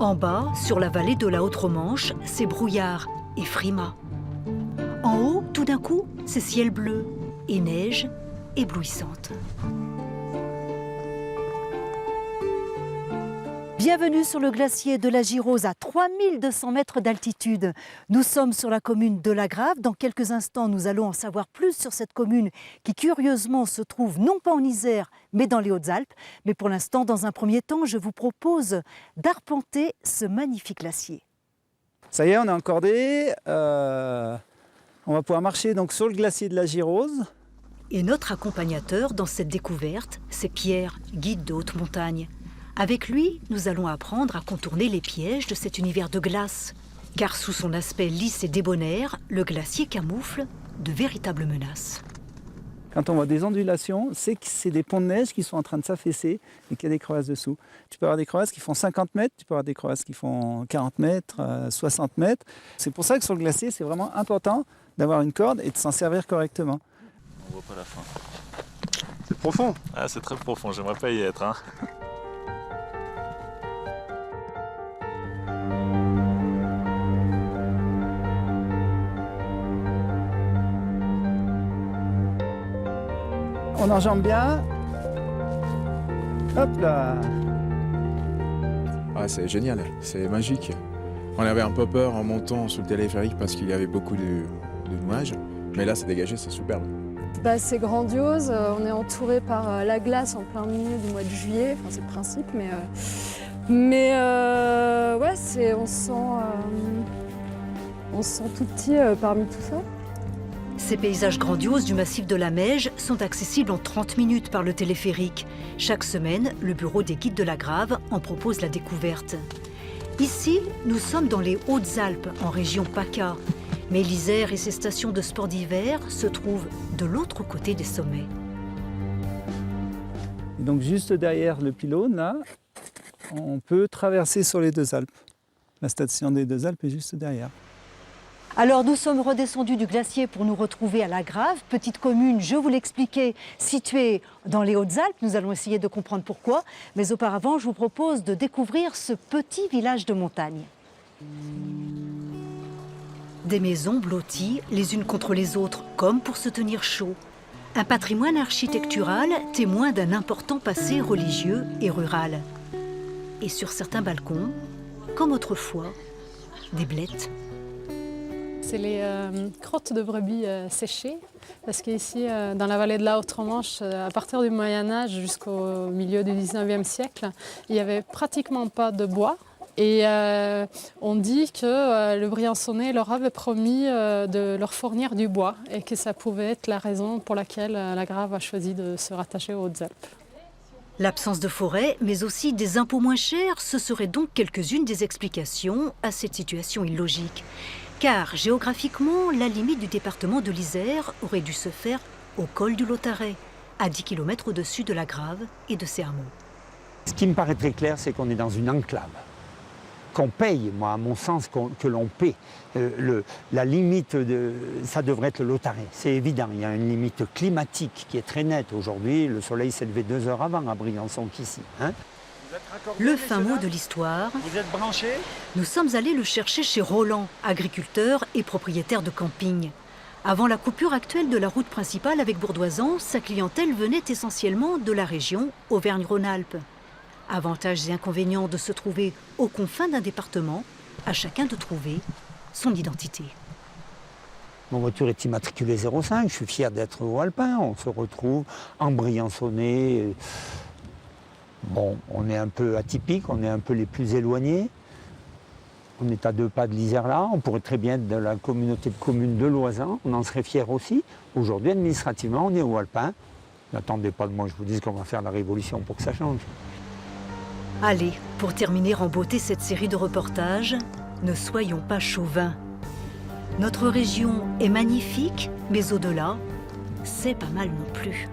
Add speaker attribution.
Speaker 1: En bas, sur la vallée de la Haute-Romanche, c'est brouillard et frimas. En haut, tout d'un coup, c'est ciel bleu et neige éblouissante. Bienvenue sur le glacier de la Girose à 3200 mètres d'altitude. Nous sommes sur la commune de La Grave. Dans quelques instants, nous allons en savoir plus sur cette commune qui curieusement se trouve non pas en Isère, mais dans les Hautes-Alpes. Mais pour l'instant, dans un premier temps, je vous propose d'arpenter ce magnifique glacier.
Speaker 2: Ça y est, on est encordé. On va pouvoir marcher donc sur le glacier de la Girose.
Speaker 1: Et notre accompagnateur dans cette découverte, c'est Pierre, guide de haute montagne. Avec lui, nous allons apprendre à contourner les pièges de cet univers de glace. Car sous son aspect lisse et débonnaire, le glacier camoufle de véritables menaces.
Speaker 2: Quand on voit des ondulations, c'est que c'est des ponts de neige qui sont en train de s'affaisser et qu'il y a des crevasses dessous. Tu peux avoir des crevasses qui font 50 mètres, tu peux avoir des crevasses qui font 40 mètres, 60 mètres. C'est pour ça que sur le glacier, c'est vraiment important d'avoir une corde et de s'en servir correctement.
Speaker 3: On voit pas la fin.
Speaker 4: C'est profond.
Speaker 3: Ah, c'est très profond, j'aimerais pas y être. Hein.
Speaker 2: On enjambe bien. Hop là.
Speaker 4: Ah, c'est génial, c'est magique. On avait un peu peur en montant sous le téléphérique parce qu'il y avait beaucoup de nuages. Mais là, c'est dégagé, c'est superbe.
Speaker 5: C'est grandiose. On est entouré par la glace en plein milieu du mois de juillet. Enfin, c'est le principe, ouais, on se sent tout petit parmi tout ça.
Speaker 1: Ces paysages grandioses du massif de la Meije sont accessibles en 30 minutes par le téléphérique. Chaque semaine, le bureau des guides de la Grave en propose la découverte. Ici, nous sommes dans les Hautes-Alpes, en région PACA. Mais l'Isère et ses stations de sport d'hiver se trouvent de l'autre côté des sommets.
Speaker 2: Et donc juste derrière le pylône, là, on peut traverser sur les deux Alpes. La station des deux Alpes est juste derrière.
Speaker 1: Alors nous sommes redescendus du glacier pour nous retrouver à La Grave, petite commune, je vous l'expliquais, située dans les Hautes-Alpes. Nous allons essayer de comprendre pourquoi. Mais auparavant, je vous propose de découvrir ce petit village de montagne. Des maisons blotties les unes contre les autres, comme pour se tenir chaud. Un patrimoine architectural témoin d'un important passé religieux et rural. Et sur certains balcons, comme autrefois, des blettes.
Speaker 5: C'est les crottes de brebis séchées, parce qu'ici, dans la vallée de la Haute-Romanche, à partir du Moyen-Âge jusqu'au milieu du 19e siècle, il n'y avait pratiquement pas de bois. Et on dit que le Briançonnais leur avait promis de leur fournir du bois et que ça pouvait être la raison pour laquelle la Grave a choisi de se rattacher aux Hautes-Alpes.
Speaker 1: L'absence de forêt, mais aussi des impôts moins chers, ce seraient donc quelques-unes des explications à cette situation illogique. Car géographiquement, la limite du département de l'Isère aurait dû se faire au col du Lautaret, à 10 km au-dessus de la Grave et de ses hameaux.
Speaker 6: Ce qui me paraît très clair, c'est qu'on est dans une enclave. Qu'on paye, moi, à mon sens, que l'on paie. La limite, ça devrait être le Lautaret. C'est évident, il y a une limite climatique qui est très nette. Aujourd'hui, le soleil s'est levé 2 heures avant à Briançon qu'ici. Hein.
Speaker 1: Le fin mot de l'histoire.
Speaker 2: Vous êtes branchés ?
Speaker 1: Nous sommes allés le chercher chez Roland, agriculteur et propriétaire de camping. Avant la coupure actuelle de la route principale avec Bourdoisan, sa clientèle venait essentiellement de la région Auvergne-Rhône-Alpes. Avantages et inconvénients de se trouver aux confins d'un département, à chacun de trouver son identité.
Speaker 6: Mon voiture est immatriculée 05, je suis fier d'être au Alpin. On se retrouve en Briançonnais. Bon, on est un peu atypique, on est un peu les plus éloignés. On est à 2 pas de l'Isère là, on pourrait très bien être de la communauté de communes de Loisan, on en serait fiers aussi. Aujourd'hui, administrativement, on est au Alpin. N'attendez pas de moi, je vous dis qu'on va faire la révolution pour que ça change.
Speaker 1: Allez, pour terminer en beauté cette série de reportages, ne soyons pas chauvins. Notre région est magnifique, mais au-delà, c'est pas mal non plus.